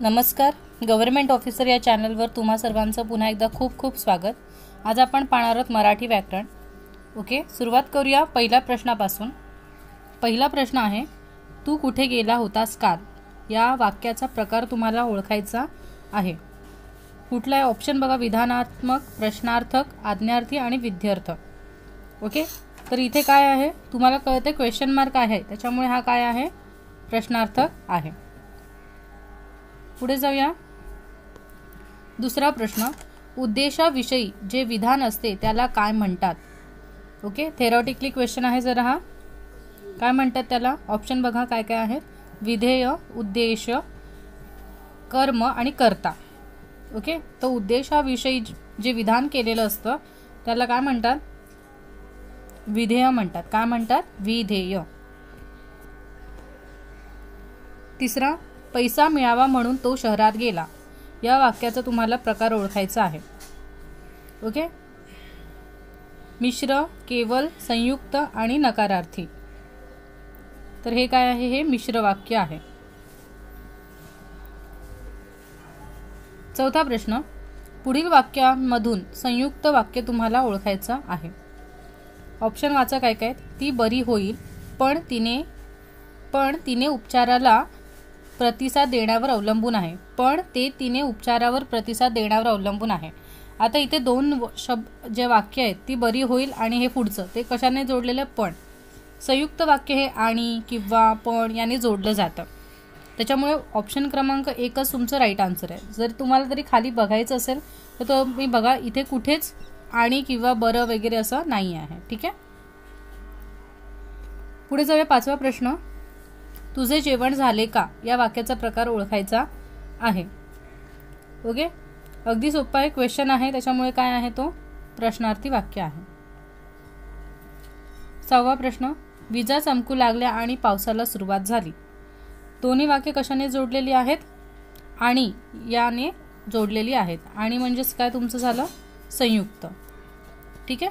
नमस्कार, government officer या चॅनलवर तुम्हा सर्वांचं पुन्हा एकदा खूप खूप स्वागत। आज आपण पाहणार आहोत मराठी व्याकरण। ओके, सुरुवात करूया पहिल्या प्रश्नापासून। पहिला प्रश्न आहे, तू कुठे गेला होतास काल? या वाक्याचा प्रकार तुम्हाला ओळखायचा आहे। कुठला आहे ऑप्शन बघा, विधानात्मक, प्रश्नार्थक, आज्ञार्थी आणि विध्यर्थ। ओके, तर इथे काय आहे तुम्हाला कळते, क्वेश्चन मार्क आहे, त्याच्यामुळे हा काय आहे, प्रश्नार्थक आहे। पुढे जाऊया। दुसरा प्रश्न, उद्देशाविषयी जे विधान असते त्याला काय म्हणतात? ओके, थेरॉटिकली क्वेश्चन आहे जरा हा। काय म्हणतात त्याला? ऑप्शन बघा काय काय आहेत, विधेय, उद्देश, कर्म आणि कर्ता। ओके, तो उद्देशाविषयी जे विधान केलेलं असतं त्याला काय म्हणतात? विधेय म्हणतात। काय म्हणतात? विधेय। तिसरा, पैसा मिळावा म्हणून तो शहरात गेला। या वाक्याचा तुम्हाला प्रकार ओळखायचा आहे। ओके, मिश्र, केवल, संयुक्त आणि नकारार्थी। तर हे काय आहे? हे मिश्र वाक्य आहे। चौथा प्रश्न, पुढील वाक्यांमधून संयुक्त वाक्य तुम्हाला ओळखायचं आहे। ऑप्शन वाचा काय काय। ती बरी होईल पण तिने उपचाराला प्रतिसाद देण्यावर अवलंबून आहे। पण ते तिने उपचारावर प्रतिसाद देण्यावर अवलंबून आहे। आता इथे दोन शब्द जे वाक्य आहेत, ती बरी होईल आणि हे पुढचं ते कशाने जोडलेलं? पण। संयुक्त वाक्य हे आणि किंवा पण याने जोडलं जातं, त्याच्यामुळे ऑप्शन क्रमांक 1च तुमचं राईट आन्सर आहे। जर तुम्हाला तरी खाली बघायचं असेल तर तुम्ही बघा, इथे कुठेच आणि किंवा बरं वगैरे असं नाही आहे। ठीक आहे, पुढे जाऊया। पाचवा प्रश्न, तुझे जेवण झाले का? या वाक्याचा प्रकार ओळखायचा आहे। ओके, अगदी सोपा आहे, क्वेश्चन आहे, त्याच्यामुळे काय आहे तो प्रश्नार्थी वाक्य आहे। सहावा प्रश्न, विजा चमकू लागल्या आणि पावसाला सुरुवात झाली। दोन्ही वाक्य कशाने जोडलेली आहेत? आणि याने जोडलेली आहेत। आणि म्हणजेच काय तुमचं झालं? संयुक्त। ठीक आहे,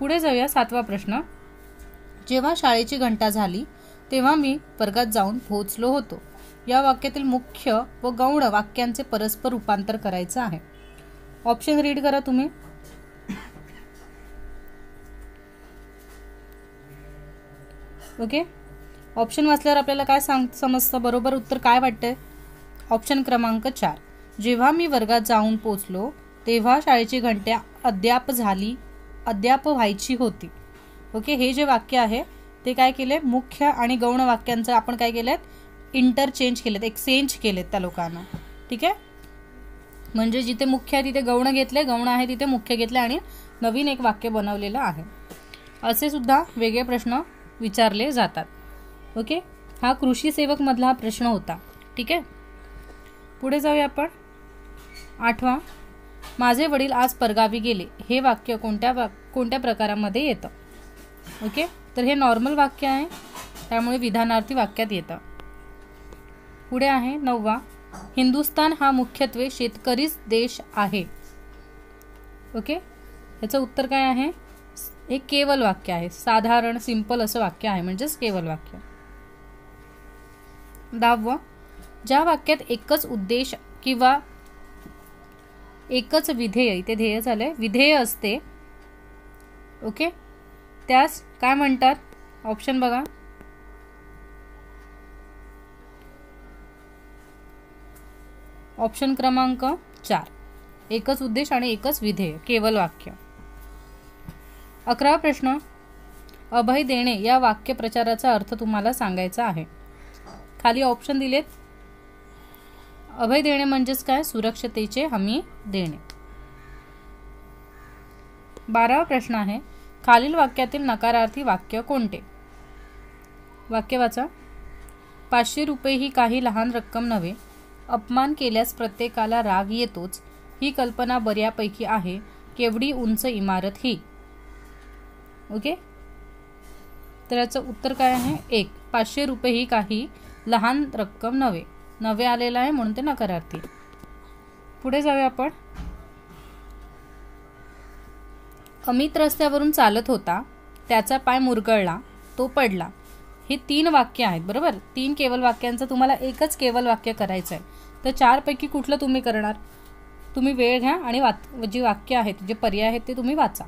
पुढे जाऊया। सातवा प्रश्न, जेव्हा शाळेची घंटा झाली तेव्हा मी वर्गात जाऊन पोहोचलो होतो। या वाक्यातील मुख्य व गौण वाक्यांचे परस्पर रूपांतर करायचं आहे। ऑप्शन रीड करा तुम्ही। ओके, ऑप्शन वाचल्यावर आपल्याला काय समजतं? बरोबर उत्तर काय वाटतंय? ऑप्शन क्रमांक 4, जेव्हा मी वर्गात जाऊन पोहोचलो तेव्हा शाळेची घंटा अद्याप व्हायची होती। ओके, हे जे वाक्य आहे ते काय केले? मुख्य आणि गौण वाक्यांचं आपण काय केलेत? इंटरचेंज केलेत, एक्सचेंज केलेत त्या लोकांना। ठीक आहे, म्हणजे जिथे मुख्य आहे तिथे गौण घेतले, गौण आहे तिथे मुख्य घेतले आणि नवीन एक वाक्य बनवलेलं आहे। असे सुद्धा वेगळे प्रश्न विचारले जातात। ओके, हा कृषी सेवक मधला हा प्रश्न होता। ठीक आहे, पुढे जाऊया आपण। आठवा, माझे वडील आज परगावी गेले। हे वाक्य कोणत्या प्रकारामध्ये येतं? ओके, तर हे नॉर्मल वाक्य आहे, त्यामुळे विधानार्थी वाक्यात येतं। पुढे आहे 9वा, हिंदुस्थान हा मुख्यत्वे शेतकरीच देश आहे। ओके, याचं उत्तर काय आहे? एक केवल वाक्य आहे, साधारण सिंपल असं वाक्य आहे, म्हणजेच केवल वाक्य। 10वा, ज्या वाक्यात एकच उद्देश किंवा एकच विधेय, इथे ध्येय झालंय, विधेय असते, ओके, त्यास काय म्हणतात? ऑप्शन बघा। ऑप्शन क्रमांक 4, एकच उद्देश आणि एकच विधेय, केवल वाक्य। 11वा प्रश्न, अभय देणे या वाक्यप्रचाराचा अर्थ तुम्हाला सांगायचा आहे। खाली ऑप्शन दिलेत। अभय देणे म्हणजेच काय? सुरक्षतेचे हमी देणे। 12वा प्रश्न आहे, खालील वाक्यातील नकारार्थी वाक्य कोणते? वाक्य वाचा। 500 रुपये ही काही लहान रक्कम नव्हे। अपमान केल्यास प्रत्येकाला राग येतोच। ही कल्पना बऱ्यापैकी आहे। केवढी उंच इमारत ही। ओके, तर याचं उत्तर काय आहे? 1, 500 रुपये ही काही लहान रक्कम नव्हे। नवे आलेला आहे म्हणून ते नकारार्थी। पुढे जाऊया आपण। अमित रस्त्यावरून चालत होता, त्याचा पाय मुरगळला, तो पडला। हे 3 वाक्य आहेत, बरोबर। 3 केवल वाक्यांचं तुम्हाला एकच केवल वाक्य करायचं आहे। तर चारपैकी कुठलं तुम्ही करणार? तुम्ही वेळ घ्या आणि जी वाक्य आहेत, जे पर्याय आहेत ते तुम्ही वाचा.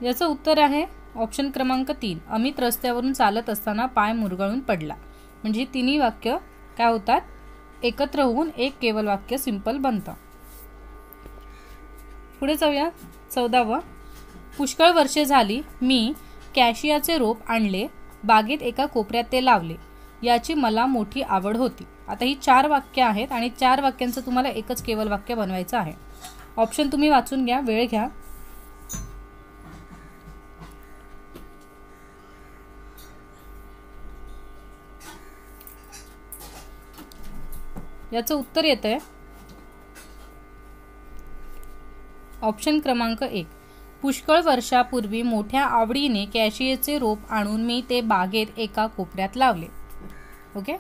याचं उत्तर आहे ऑप्शन क्रमांक 3. अमित रस्त्यावरून चालत असताना पाय मुरगळून पडला. म्हणजे तिन्ही वाक्य काय होतात? एकत्र होऊन एक केवल वाक्य सिंपल बनतं. पुढे जाऊया. 14वा. पुष्कळ वर्षे झाली मी कॅशियाचे रोप आणले, बागेत एका कोपऱ्यात ते लावले, याची मला मोठी आवड होती. आता ही 4 वाक्य आहेत आणि 4 वाक्यांचं तुम्हाला एकच केवल वाक्य बनवायचं आहे. ऑप्शन तुम्ही वाचून घ्या, वेळ घ्या. याचं उत्तर येतंय ऑप्शन क्रमांक 1. पुष्कळ वर्षापूर्वी मोठ्या आवडीने कॅशियाचे रोप आणून मी ते बागेत एका कोपऱ्यात लावले. ओके.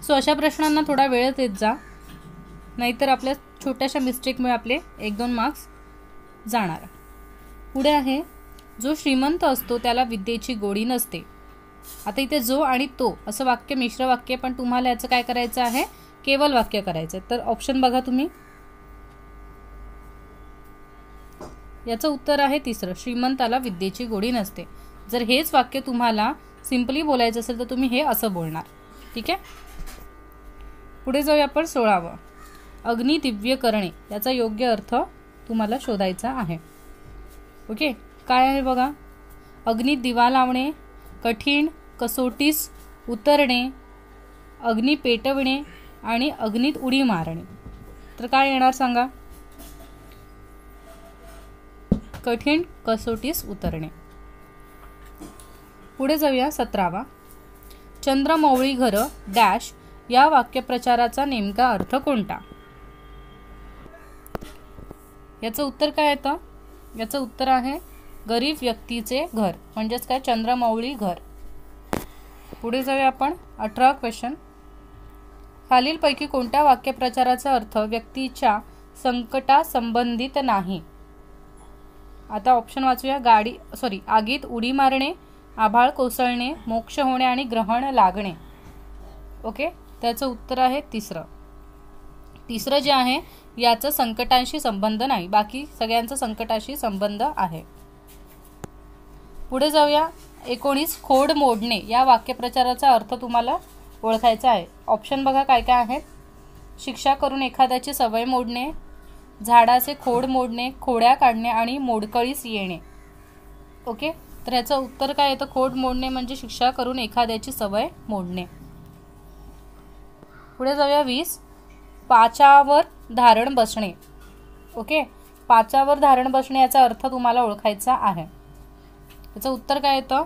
सो अशा प्रश्नांना थोडा वेळ देत जा, नाहीतर आपल्या छोट्याशा मिस्टेकमुळे आपले 1-2 मार्क्स जाणार. पुढे आहे, जो श्रीमंत असतो त्याला विद्येची गोडी नसते. आता इथे जो आणि तो असं वाक्य मिश्र वाक्य, पण तुम्हाला याचं काय करायचं आहे? केवल वाक्य करायचं. तर ऑप्शन बघा तुम्ही. याचं उत्तर आहे 3. श्रीमंताला विद्येची गोडी नसते. जर हेच वाक्य तुम्हाला सिंपली बोलायचं असेल तर तुम्ही हे असं बोलणार. ठीक आहे. पुढे जाऊया आपण 16वा. अग्नी दिव्य करणे याचा योग्य अर्थ तुम्हाला शोधायचा आहे. ओके. काय आहे बघा. अग्नीत दिवा लावणे, कठीण, कसोटीस उतरणे, अग्नी पेटविणे आणि अग्नीत उडी मारणे. तर काय येणार सांगा? कठीण, कसोटीस उतरणे. पुढे जाऊया. 17वा. चंद्रमौळी घर डॅश या वाक्यप्रचाराचा नेमका अर्थ कोणता? याचं उत्तर काय येतं? याचं उत्तर आहे गरीब व्यक्तीचे घर, म्हणजेच काय? चंद्रमौळी घर. पुढे जाऊया आपण. 18वा क्वेश्चन. खालीलपैकी कोणत्या वाक्यप्रचाराचा अर्थ व्यक्तीच्या संकटा संबंधित नाही? आता ऑप्शन वाचूया. आगीत उडी मारणे, आभाळ कोसळणे, मोक्ष होणे आणि ग्रहण लागणे. ओके. त्याचं उत्तर आहे 3. 3 जे आहे याचं संकटांशी संबंध नाही, बाकी सगळ्यांचा संकटाशी संबंध आहे. पुढे जाऊया. 19 खोड मोडणे या वाक्यप्रचाराचा अर्थ तुम्हाला ओळखायचा आहे. ऑप्शन बघा काय काय आहेत. शिक्षा करून एखाद्याची सवय मोडणे, झाडाचे खोड मोडणे, खोड्या काढणे आणि मोडकळीस येणे. ओके. तर याचं उत्तर काय येतं? खोड मोडणे म्हणजे शिक्षा करून एखाद्याची सवय मोडणे. पुढे जाऊया. 20 पाचावर धारण बसणे. ओके. पाचावर धारण बसणे याचा अर्थ तुम्हाला ओळखायचा आहे. याचं उत्तर काय येतं?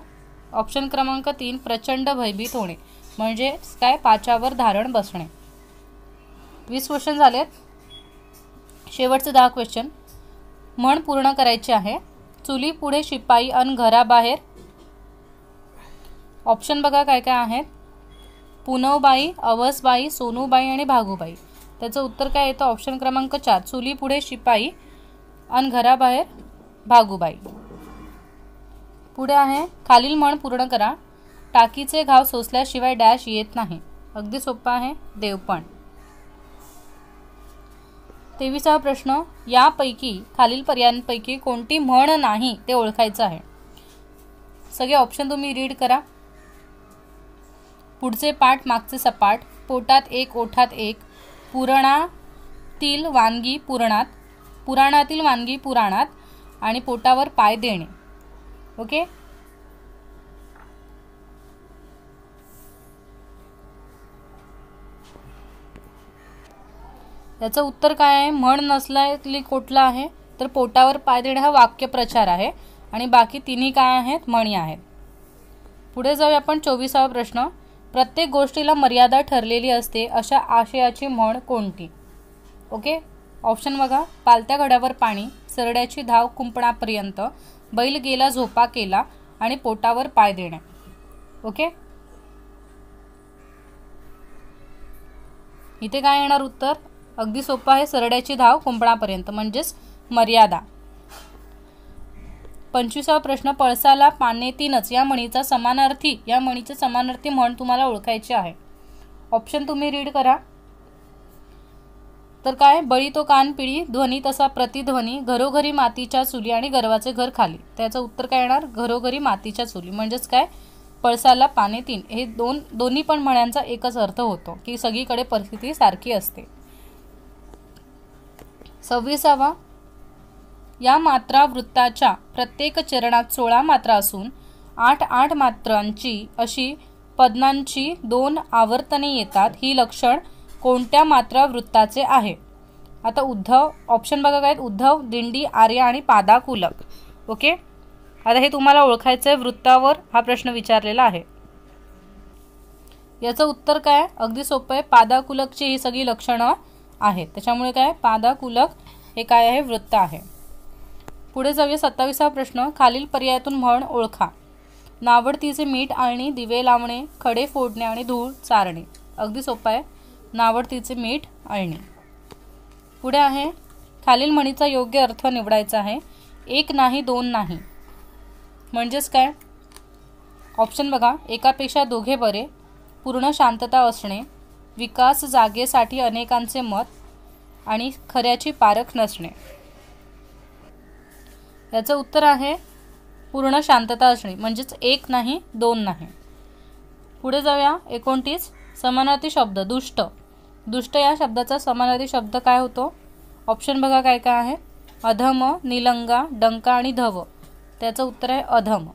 ऑप्शन क्रमांक 3 प्रचंड भयभीत होणे, म्हणजे काय? पाचावर धारण बसणे. 20 क्वेश्चन झालेत. शेवटचे 10 क्वेश्चन म्हण पूर्ण करायचे आहे. चुली पुढे शिपाई अन घराबाहेर. ऑप्शन बघा काय काय आहेत. पुनवबाई, अवसबाई, सोनूबाई आणि भागूबाई. त्याचं उत्तर काय येतं? ऑप्शन क्रमांक 4 चुली पुढे शिपाई अन घराबाहेर भागूबाई. पुढे आहे खालील म्हण पूर्ण करा. टाकीचे घाव सोसल्याशिवाय डॅश येत नाही. अगदी सोपा आहे. देवपण. 23वा प्रश्न. यापैकी खालील पर्यायांपैकी कोणती म्हण नाही ते ओळखायचं आहे. सगळे ऑप्शन तुम्ही रीड करा. पुढचे पाठ मागचे सपाट, पोटात एक ओठात एक, पुराणातील वानगी पुराणात, पुराणातील वानगी पुराणात आणि पोटावर पाय देणे. ओके. याचं उत्तर काय आहे? म्हण नसलेली कुठला आहे? तर पोटावर पाय देणे हा वाक्यप्रचार आहे आणि बाकी तिन्ही काय आहेत? म्हणी आहेत. पुढे जाऊया आपण. 24वा प्रश्न. प्रत्येक गोष्टीला मर्यादा ठरलेली असते अशा आशयाची म्हण कोणती? ओके. ऑप्शन बघा. पालत्या घड्यावर पाणी, सरड्याची धाव कुंपणापर्यंत, बैल गेला झोपा केला आणि पोटावर पाय देणे. ओके. इथे काय येणार उत्तर? अगदी सोपं आहे. सरड्याची धाव कुंपणापर्यंत म्हणजेच मर्यादा. 25वा प्रश्न, पळसाला पाने तीनच या म्हणीचा समानार्थी म्हण तुम्हाला ओळखायची आहे. ऑप्शन तुम्ही रीड करा. तर काय, बळी तो कान पिळी, ध्वनी तसा प्रतिध्वनी, घरोघरी मातीच्या चुली आणि गर्वाचे घर खाली. त्याचं उत्तर काय येणार, घरोघरी मातीच्या चुली. म्हणजेच काय, पळसाला पाने तीन, हे दोन्ही पण म्हण्यांचा एकच अर्थ होतो की सगळीकडे परिस्थिती सारखी असते. 26वा, या मात्रा वृत्ताच्या प्रत्येक चरणात 16 मात्रा असून 8 मात्रांची अशी पदनांची 2 आवर्तने येतात. ही लक्षण कोणत्या मात्रा वृत्ताचे आहे? आता उद्धव, ऑप्शन बघा काय, उद्धव, दिंडी, आर्य आणि पादाकुलक. ओके, आता हे तुम्हाला ओळखायचं आहे. वृत्तावर हा प्रश्न विचारलेला आहे. याचं उत्तर काय, अगदी सोपं आहे. पादाकुलकची ही सगळी लक्षणं आहेत, त्याच्यामुळे काय, पादाकुलक हे काय आहे, वृत्त आहे. पुढे जाऊया. 27वा प्रश्न, खालील पर्यायातून म्हण ओळखा. नावडतीचे मीठ आणि दिवे लावणे, खडे फोडणे आणि धूळ चारणे. अगदी सोपं आहे, नावडतीचे मीठ आळणे. पुढे आहे, खालील म्हणीचा योग्य अर्थ निवडायचा आहे. एक नाही, दोन नाही, म्हणजेच काय, ऑप्शन बघा, एकापेक्षा दोघे बरे, पूर्ण शांतता असणे, विकास जागेसाठी अनेकांचे मत आणि खऱ्याची पारख नसणे. याचं उत्तर आहे पूर्ण शांतता असणे, म्हणजेच एक नाही, दोन नाही. पुढे जाऊया. 29, समानार्थी शब्द. दुष्ट. दुष्ट या शब्दाचा समानार्थी शब्द काय होतो? ऑप्शन बघा काय काय आहे. अधम, निलंगा, डंका आणि धव. त्याचं उत्तर आहे अधम.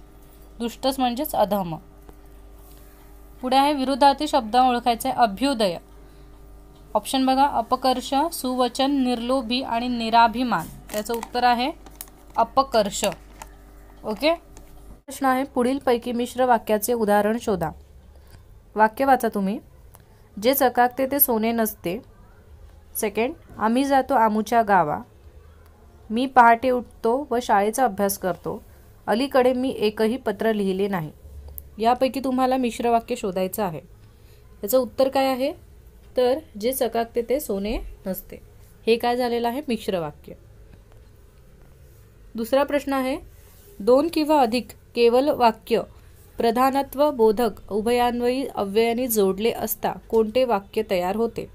दुष्टच म्हणजेच अधम. पुढे आहे विरुद्धार्थी शब्द ओळखायचे. अभ्युदय. ऑप्शन बघा, अपकर्ष, सुवचन, निर्लोभी आणि निराभिमान. त्याचं उत्तर आहे अपकर्ष. ओके. प्रश्न आहे, पुढील पैकी मिश्र वाक्याचे उदाहरण शोधा. वाक्य वाचा तुम्ही. जे चकाकते ते सोने नसते. सेकंड, आम्ही जातो आमुच्या गावा. मी पहाटे उठतो व शाळेचा अभ्यास करतो. अलीकडे मी एकही पत्र लिहिले नाही. यापैकी तुम्हाला मिश्र वाक्य शोधायचं आहे. याचं उत्तर काय आहे, तर जे चकाकते ते सोने नसते. हे काय झालेलं आहे, मिश्र वाक्य. दुसरा प्रश्न आहे, दोन किंवा अधिक केवल वाक्य प्रधानत्व बोधक उभयान्वयी अव्ययाने जोडले असता कोणते वाक्य तयार होते?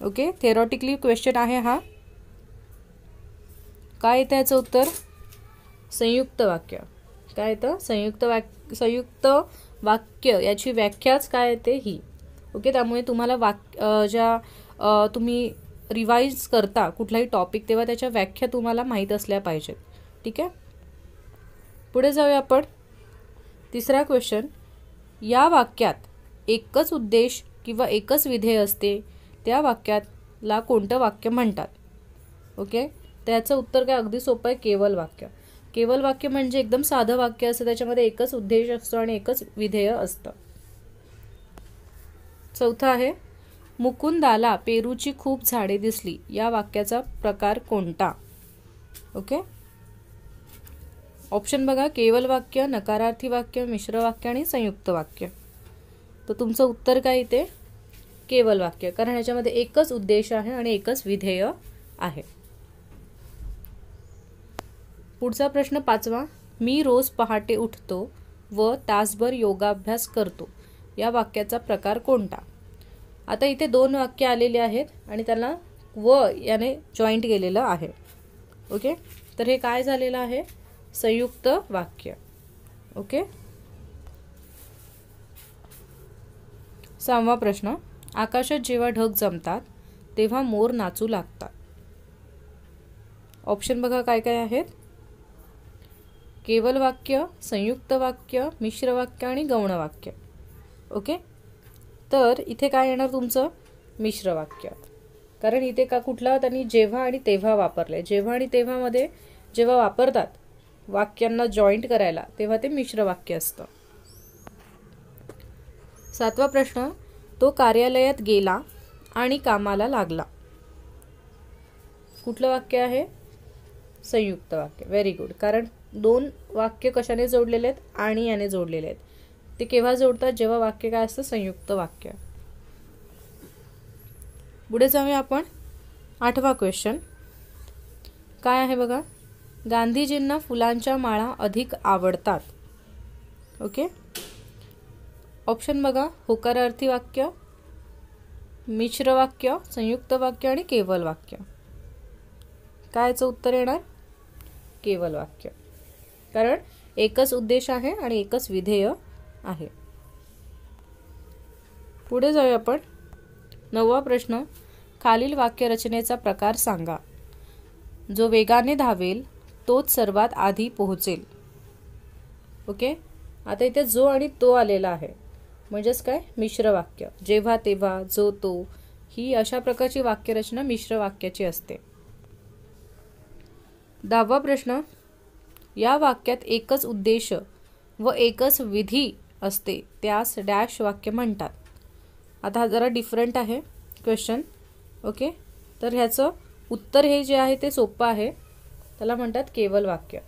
ओके, थेरॉटिकली क्वेश्चन आहे हा. काय येतं याचं उत्तर? संयुक्त वाक्य. काय येतं? संयुक्त वाक्य याची व्याख्याच काय येते ही. ओके, त्यामुळे तुम्हाला ज्या तुम्ही रिवाइज करता कुठलाही टॉपिक तेव्हा त्याच्या व्याख्या तुम्हाला माहीत असल्या पाहिजेत. ठीक आहे. पुढे जाऊया आपण. तिसरा क्वेश्चन, या वाक्यात एकच उद्देश किंवा एकच विधेय असते त्या वाक्याला कोणतं वाक्य म्हणतात? ओके, त्याचं उत्तर काय, अगदी सोपं आहे, केवल वाक्य. केवल वाक्य म्हणजे एकदम साधं वाक्य असतं, त्याच्यामध्ये एकच उद्देश असतो आणि एकच विधेय असतं. चौथा आहे, मुकुंदाला पेरूची खूप झाडे दिसली. या वाक्याचा प्रकार कोणता? ओके, ऑप्शन बघा, केवल वाक्य, नकारार्थी वाक्य, मिश्र वाक्य आणि संयुक्त वाक्य. तर तुमचं उत्तर काय इथे? केवल वाक्य, कारण ह्याच्यामध्ये एकच उद्देश आहे आणि एकच विधेय आहे. पुढचा प्रश्न 5वा, मी रोज पहाटे उठतो व तासभर योगाभ्यास करतो. या वाक्याचा प्रकार कोणता? आता इथे दोन वाक्य आलेली आहेत आणि त्यांना व याने जॉईंट केलेलं आहे. ओके, तर हे काय झालेलं आहे? संयुक्त वाक्य. ओके. 6वा प्रश्न, आकाशात जेव्हा ढग जमतात तेव्हा मोर नाचू लागतात. ऑप्शन बघा काय काय आहेत. केवल वाक्य, संयुक्त वाक्य, मिश्र वाक्य आणि गौण वाक्य. ओके, तर इथे काय येणार तुमचं? मिश्र वाक्य, कारण इथे का कुठला त्यांनी जेव्हा आणि तेव्हा वापरले. जेव्हा आणि तेव्हामध्ये जेव्हा वापरतात वाक्यांना जॉईंट करायला तेव्हा ते मिश्र वाक्य असतं. 7वा प्रश्न, तो कार्यालयात गेला आणि कामाला लागला. कुठलं वाक्य आहे? संयुक्त वाक्य. व्हेरी गुड, कारण दोन वाक्य कशाने जोडलेले आहेत? आणि याने जोडलेले आहेत. ते केव्हा जोडतात? जेव्हा वाक्य काय असतं? संयुक्त वाक्य. पुढे जाऊया आपण. 8वा क्वेश्चन काय आहे बघा. गांधीजींना फुलांच्या माळा अधिक आवडतात. ओके, ऑप्शन बघा, होकारार्थी वाक्य, मिश्र वाक्य, संयुक्त वाक्य आणि केवल वाक्य. कायचं उत्तर येणार? केवल वाक्य, कारण एकच उद्देश आहे आणि एकच विधेय आहे. पुढे जाऊया आपण. 9वा प्रश्न, खालील वाक्यरचनेचा प्रकार सांगा. जो वेगाने धावेल तोच सर्वात आधी पोहोचेल. ओके, आता इथे जो आणि तो आलेला आहे, म्हणजेच काय, मिश्र वाक्य. जेव्हा तेव्हा, जो तो, ही अशा प्रकारची वाक्यरचना मिश्र वाक्याची असते. 10वा प्रश्न, या वाक्यात एकच उद्देश व एकच विधी असते त्यास डॅश वाक्य म्हणतात. आता हा जरा डिफरंट आहे क्वेश्चन. ओके, तर ह्याचं उत्तर हे जे आहे ते सोपं आहे, त्याला म्हणतात केवल वाक्य.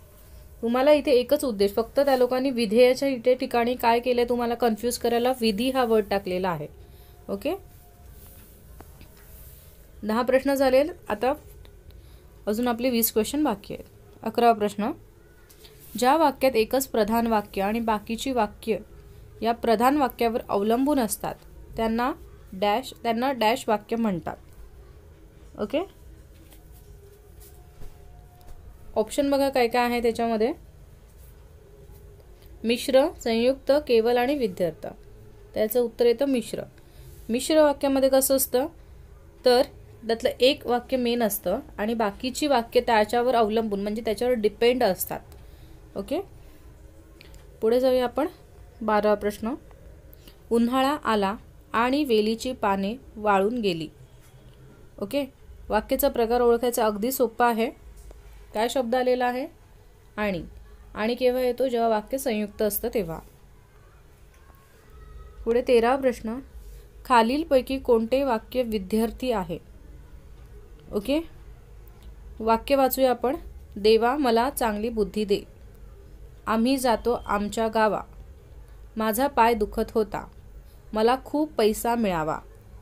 तुम्हाला इथे एकच उद्देश, फक्त त्या लोकांनी विधेयाच्या इथे ठिकाणी काय केले तुम्हाला कन्फ्यूज करायला विधी हा वर्ड टाकलेला आहे. ओके, 10 प्रश्न झाले. आता अजून आपले 20 क्वेश्चन बाकी आहेत. 11वा प्रश्न, ज्या वाक्यात एकच प्रधान वाक्य आणि बाकीची वाक्य या प्रधान वाक्यावर अवलंबून असतात त्यांना डॅश वाक्य म्हणतात. ओके, ऑप्शन बघा काय काय आहे त्याच्यामध्ये. मिश्र, संयुक्त, केवल आणि विध्यर्थ. त्याचं उत्तर येतं मिश्र. मिश्र वाक्यामध्ये कसं असतं, तर त्यातलं एक वाक्य मेन असतं आणि बाकीची वाक्य त्याच्यावर अवलंबून म्हणजे त्याच्यावर डिपेंड असतात. ओके, पुढे जाऊया आपण. 12वा प्रश्न, उन्हाळा आला आणि वेलीची पाने वाळून गेली. ओके, वाक्याचा प्रकार ओळखायचा अगदी सोपा आहे. काय शब्द आलेला आहे? आणि केव्हा येतो? जेव्हा वाक्य संयुक्त असतं तेव्हा. पुढे 13वा प्रश्न, खालीलपैकी कोणते वाक्य विद्यार्थी आहे? ओके, वाक्य वाचूया आपण. देवा मला चांगली बुद्धी दे. आम्ही जातो आमच्या गावा. माझा पाय दुखत होता. मला खूप पैसा मिळावा.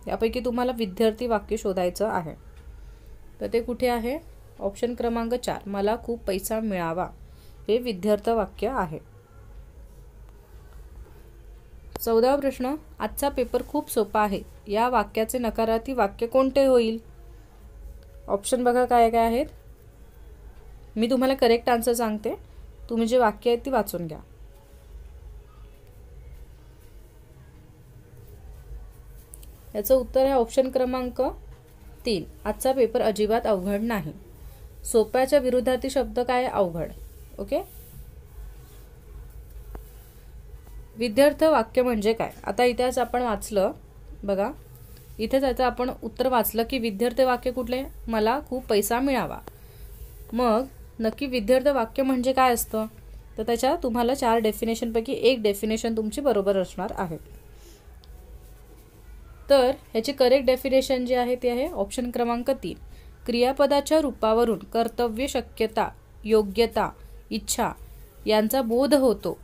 यापैकी तुम्हाला विद्यार्थी वाक्य शोधायचं आहे. तर ते कुठे आहे? ऑप्शन क्रमांक 4, मला खूप पैसा मिळावा हे विद्यार्थ वाक्य आहे. 14वा प्रश्न, आजचा पेपर खूप सोपा आहे. या वाक्याचे नकारार्थी वाक्य कोणते होईल? ऑप्शन बघा काय काय आहेत. मी तुम्हाला करेक्ट आन्सर सांगते, तुम्ही जे वाक्य आहेत ती वाचून घ्या. याचं उत्तर आहे ऑप्शन क्रमांक 3, आजचा पेपर अजिबात अवघड नाही. सोप्याच्या विरुद्धार्थी शब्द काय? अवघड. ओके, विद्यार्थ वाक्य म्हणजे काय? आता इथेच आपण वाचलं बघा, इथे त्याचं आपण उत्तर वाचलं की विद्यार्थ वाक्य कुठले? मला खूप पैसा मिळावा. मग नक्की विद्यार्थ वाक्य म्हणजे काय असतं? तर त्याच्या तुम्हाला 4 डेफिनेशनपैकी एक डेफिनेशन तुमची बरोबर असणार आहे. तर ह्याची करेक्ट डेफिनेशन जी आहे ती आहे ऑप्शन क्रमांक 3, क्रियापदाच्या रूपावरून कर्तव्य, शक्यता, योग्यता, इच्छा यांचा बोध होतो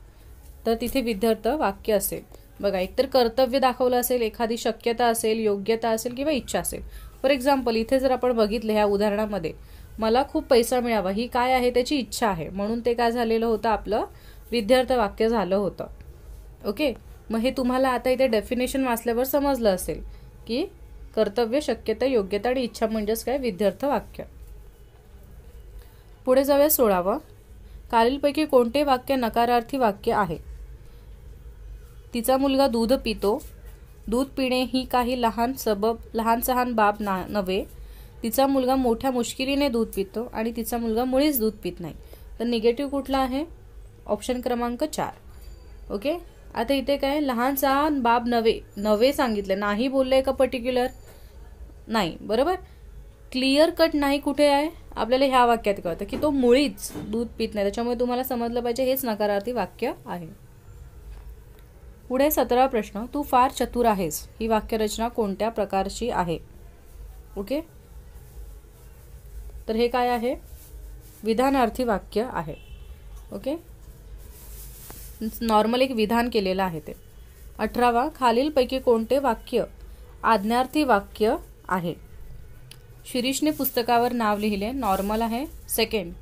तर तिथे विद्यार्थ वाक्य असेल. बघा, एकतर कर्तव्य दाखवलं असेल, एखादी शक्यता असेल, योग्यता असेल किंवा इच्छा असेल. फॉर एक्झाम्पल इथे जर आपण बघितलं ह्या उदाहरणामध्ये, मला खूप पैसा मिळावा ही काय आहे? त्याची इच्छा आहे, म्हणून ते काय झालेलं होतं? आपलं विद्यार्थ वाक्य झालं होतं. ओके, मग हे तुम्हाला आता इथे डेफिनेशन वाचल्यावर समजलं असेल की कर्तव्य, शक्यता, योग्यता आणि इच्छा म्हणजेच काय? विद्यार्थ वाक्य. पुढे जाऊया 16वा, खालीलपैकी कोणते वाक्य नकारार्थी वाक्य आहे? तिचा मुलगा दूध पितो. दूध पिणे ही काही लहान सहान बाब नव्हे. तिचा मुलगा मोठ्या मुश्किलीने दूध पितो आणि तिचा मुलगा मुळीच दूध पित नाही. तर निगेटिव्ह कुठला आहे? ऑप्शन क्रमांक 4. ओके, आता इथे काय? लहान सहान बाब नव्हे सांगितलं, नाही बोललंय का पर्टिक्युलर? नाही, बरोबर. क्लिअर कट नाही कुठे आहे? आपल्याला ह्या वाक्यात कळतं की तो मुळीच दूध पित नाही. त्याच्यामुळे तुम्हाला समजलं पाहिजे हेच नकारार्थी वाक्य आहे. पुढे 17वा प्रश्न, तू फार चतुर आहेस ही वाक्यरचना कोणत्या प्रकारची आहे? ओके, तर हे काय आहे? विधानार्थी वाक्य आहे. ओके, नॉर्मल एक विधान केलेलं आहे ते. 18वा, खालीलपैकी कोणते वाक्य आज्ञार्थी वाक्य आहे? शिरीषने पुस्तकावर नाव लिहिले, नॉर्मल आहे. सेकंड,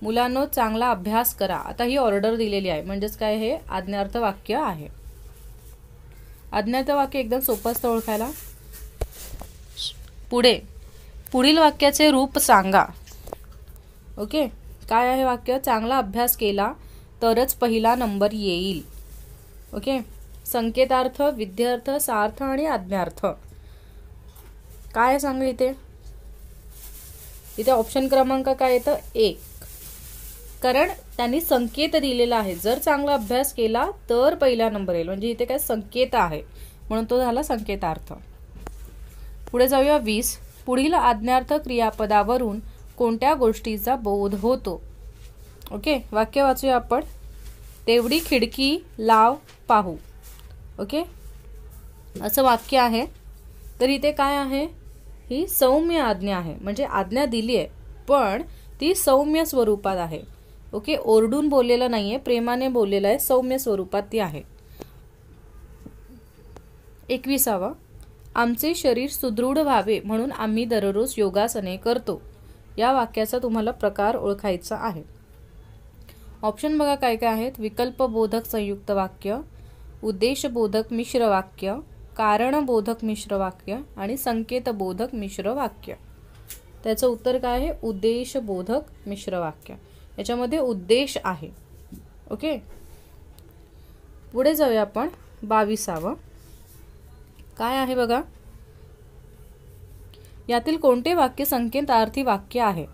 मुलांनो चांगला अभ्यास करा. आता ही ऑर्डर दिलेली आहे, म्हणजेच काय, हे आज्ञार्थ वाक्य आहे. आज्ञार्थ वाक्य एकदम सोपं असतं ओळखायला. पुढील वाक्याचे रूप सांगा. ओके, काय आहे वाक्य? चांगला अभ्यास केला तरच पहिला नंबर येईल. ओके, संकेतार्थ, विध्यर्थ, सार्थ आणि आज्ञार्थ. काय सांगा इथे? इथे ऑप्शन क्रमांक काय येतं? 1. कारण त्यांनी संकेत दिलेला आहे. जर चांगला अभ्यास केला तर पहिला नंबर येईल, म्हणजे इथे काय संकेत आहे, म्हणून तो झाला संकेतार्थ. पुढे जाऊया 20. पुढील आज्ञार्थ क्रियापदावरून कोणत्या गोष्टीचा बोध होतो? ओके, वाक्य वाचूया आपण. तेवढी खिडकी लाव पाहू. ओके, असं वाक्य आहे. तर इथे काय आहे? ही सौम्य आज्ञा आहे, म्हणजे आज्ञा दिली आहे पण ती सौम्य स्वरूपात आहे. ओके, ओरडून बोललेलं नाहीये, प्रेमाने बोललेलं आहे, सौम्य स्वरूपात ती आहे. 21. आमचे शरीर सुदृढ व्हावे म्हणून आम्ही दररोज योगासने करतो. या वाक्याचा तुम्हाला प्रकार ओळखायचा आहे. ऑप्शन बघा काय काय आहेत. विकल्पबोधक संयुक्त वाक्य, उद्देशबोधक मिश्र वाक्य, कारणबोधक मिश्र वाक्य आणि संकेतबोधक मिश्र वाक्य. त्याचं उत्तर काय आहे? उद्देशबोधक मिश्र वाक्य. याच्यामध्ये उद्देश आहे. ओके, पुढे जाऊया आपण. 22. काय आहे बघा. यातील कोणते वाक्य संकेतार्थी वाक्य आहे?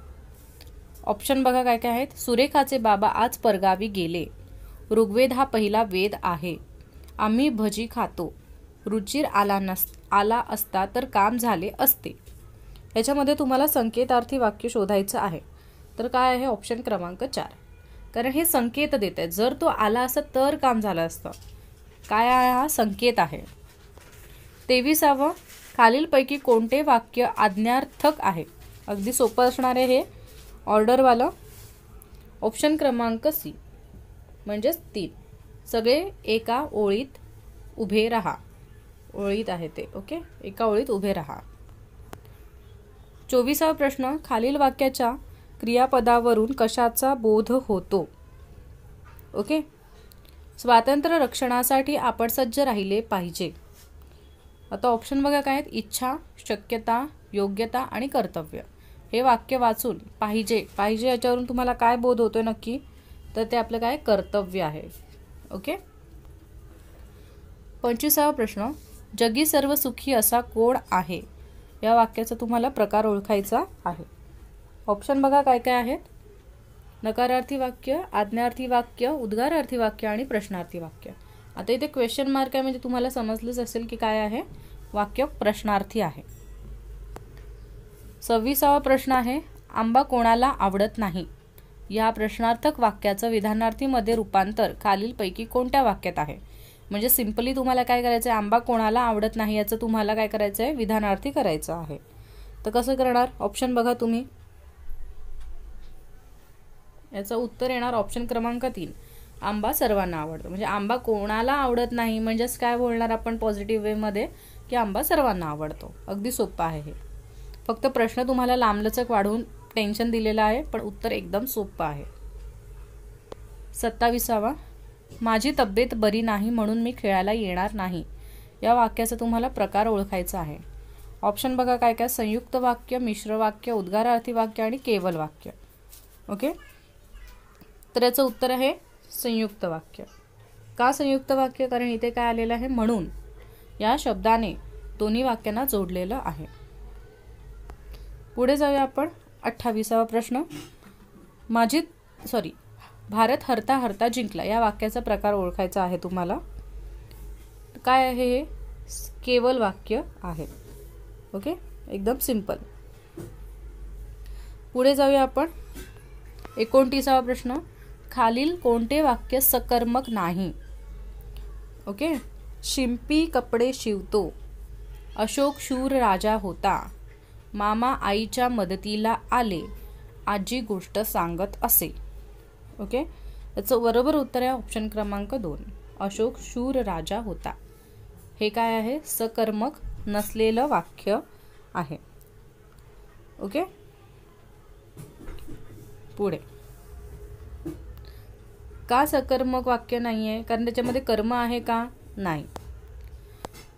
ऑप्शन बघा काय काय आहेत. सुरेखाचे बाबा आज परगावी गेले. ऋग्वेद हा पहिला वेद आहे. आम्ही भजी खातो. रुचिर आला असता तर काम झाले असते. याच्यामध्ये तुम्हाला संकेतार्थी वाक्य शोधायचं आहे. तर काय आहे? ऑप्शन क्रमांक 4. कारण हे संकेत देत आहेत. जर तो आला असता तर काम झालं असतं. काय आहे? हा संकेत आहे. 23. खालीलपैकी कोणते वाक्य आज्ञार्थक आहे? अगदी सोपं असणार आहे हे, ऑर्डरवालं. ऑप्शन क्रमांक सी, म्हणजेच 3. सगळे एका ओळीत उभे राहा. ओळीत आहे ते. ओके, एका ओळीत उभे राहा. 24. प्रश्न. खालील वाक्याच्या क्रियापदावरून कशाचा बोध होतो? ओके, स्वातंत्र्य रक्षणासाठी आपण सज्ज राहिले पाहिजे. आता ऑप्शन बघा काय आहेत. इच्छा, शक्यता, योग्यता आणि कर्तव्य. हे वाक्य वाचून पाहिजे याच्यावरून तुम्हाला काय बोध होतोय नक्की? तर ते आपलं काय? कर्तव्य आहे. ओके. 25. प्रश्न. जगी सर्व सुखी असा कोण आहे? या वाक्याचा तुम्हाला प्रकार ओळखायचा आहे. ऑप्शन बघा काय काय आहेत. नकारार्थी वाक्य, आज्ञार्थी वाक्य, उद्गारार्थी वाक्य आणि प्रश्नार्थी वाक्य. आता इथे क्वेश्चन मार्क आहे, म्हणजे तुम्हाला समजलंच असेल की काय आहे. वाक्य प्रश्नार्थी आहे. 26. प्रश्न आहे. आंबा कोणाला आवडत नाही? या प्रश्नार्थक वाक्याचं विधानार्थीमध्ये रूपांतर खालीलपैकी कोणत्या वाक्यात आहे? म्हणजे सिंपली तुम्हाला काय करायचं आहे? आंबा कोणाला आवडत नाही याचं तुम्हाला काय करायचं आहे? विधानार्थी करायचं आहे. तर कसं करणार? ऑप्शन बघा तुम्ही. याचं उत्तर येणार ऑप्शन क्रमांक 3. आंबा सर्वांना आवडतो. म्हणजे आंबा कोणाला आवडत नाही म्हणजेच काय बोलणार आपण पॉझिटिव्ह वेमध्ये? की आंबा सर्वांना आवडतो. अगदी सोपं आहे हे. फक्त प्रश्न तुम्हाला लांबलचक वाढवून टेन्शन दिलेलं आहे, पण उत्तर एकदम सोपं आहे. 27. माझी तब्येत बरी नाही म्हणून मी खेळायला येणार नाही. या वाक्याचा तुम्हाला प्रकार ओळखायचा आहे. ऑप्शन बघा काय काय. संयुक्त वाक्य, मिश्र वाक्य, उद्गारार्थी वाक्य आणि केवल वाक्य. ओके, तर याचं उत्तर आहे संयुक्त वाक्य. का संयुक्त वाक्य? कारण इथे काय आलेलं आहे? म्हणून या शब्दाने दोन्ही वाक्यांना जोडलेलं आहे. पुढे जाऊया आपण. 28. प्रश्न. भारत हरता हरता जिंकला. या वाक्याचा प्रकार ओळखायचा आहे तुम्हाला. काय आहे हे? केवल वाक्य आहे. ओके, एकदम सिंपल. पुढे जाऊया आपण. 29. प्रश्न. खालील कोणते वाक्य सकर्मक नाही? ओके, शिंपी कपडे शिवतो. अशोक शूर राजा होता. मामा आईच्या मदतीला आले. आजी गोष्ट सांगत असे. ओके, याचं बरोबर उत्तर आहे ऑप्शन क्रमांक 2. अशोक शूर राजा होता. हे काय आहे? सकर्मक नसलेलं वाक्य आहे. ओके, पुढे का सकर्मक वाक्य नाही आहे? कारण त्याच्यामध्ये कर्म आहे का? नाही.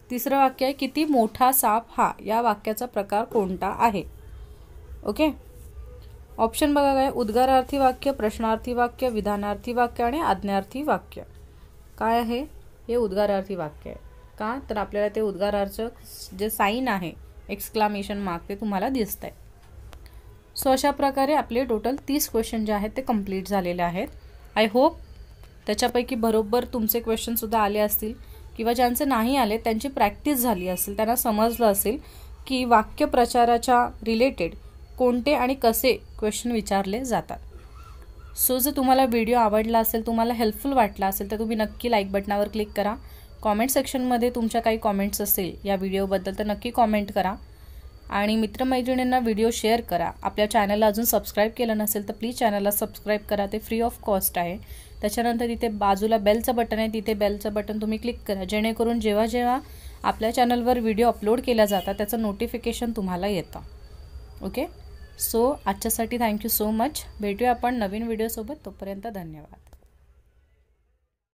तिसरं वाक्य आहे, किती मोठा साप हा, या वाक्याचा प्रकार कोणता आहे? ओके. ऑप्शन बघा काय, उद्गारार्थी वाक्य, प्रश्नार्थी वाक्य, विधानार्थी वाक्य आणि आज्ञार्थी वाक्य. काय आहे? हे उद्गारार्थी वाक्य आहे. का? तर आपल्याला ते उद्गाराचं जे साईन आहे एक्सक्लामेशन मार्क ते तुम्हाला दिसत आहे. सो अशा प्रकारे आपले टोटल 30 क्वेश्चन जे आहेत ते कंप्लीट झालेले आहेत. आय होप त्याच्यापैकी बरोबर तुमचे क्वेश्चनसुद्धा आले असतील किंवा ज्यांचे नाही आले त्यांची प्रॅक्टिस झाली असेल, त्यांना समजलं असेल की वाक्यप्रचाराच्या रिलेटेड कोणते आणि कसे क्वेश्चन विचारले जातात. सो जर तुम्हाला व्हिडिओ आवडला असेल, तुम्हाला हेल्पफुल वाटला असेल तर तुम्ही नक्की लाईक बटनावर क्लिक करा. कॉमेंट सेक्शनमध्ये तुमच्या काही कॉमेंट्स असेल या व्हिडिओबद्दल तर नक्की कॉमेंट करा आणि मित्रमैत्रिणींना व्हिडिओ शेअर करा. आपल्या चॅनलला अजून सबस्क्राईब केलं नसेल तर प्लीज चॅनलला सबस्क्राईब करा, ते फ्री ऑफ कॉस्ट आहे. त्याच्यानंतर तिथे बाजूला बेलचं बटन आहे, तिथे बेलचं बटन तुम्ही क्लिक करा, जेणेकरून जेव्हा जेव्हा आपल्या चॅनलवर व्हिडिओ अपलोड केला जातात त्याचं नोटिफिकेशन तुम्हाला येतं. ओके. सो आजच्यासाठी थँक्यू सो मच. भेटूया आपण नवीन व्हिडिओसोबत. तोपर्यंत धन्यवाद.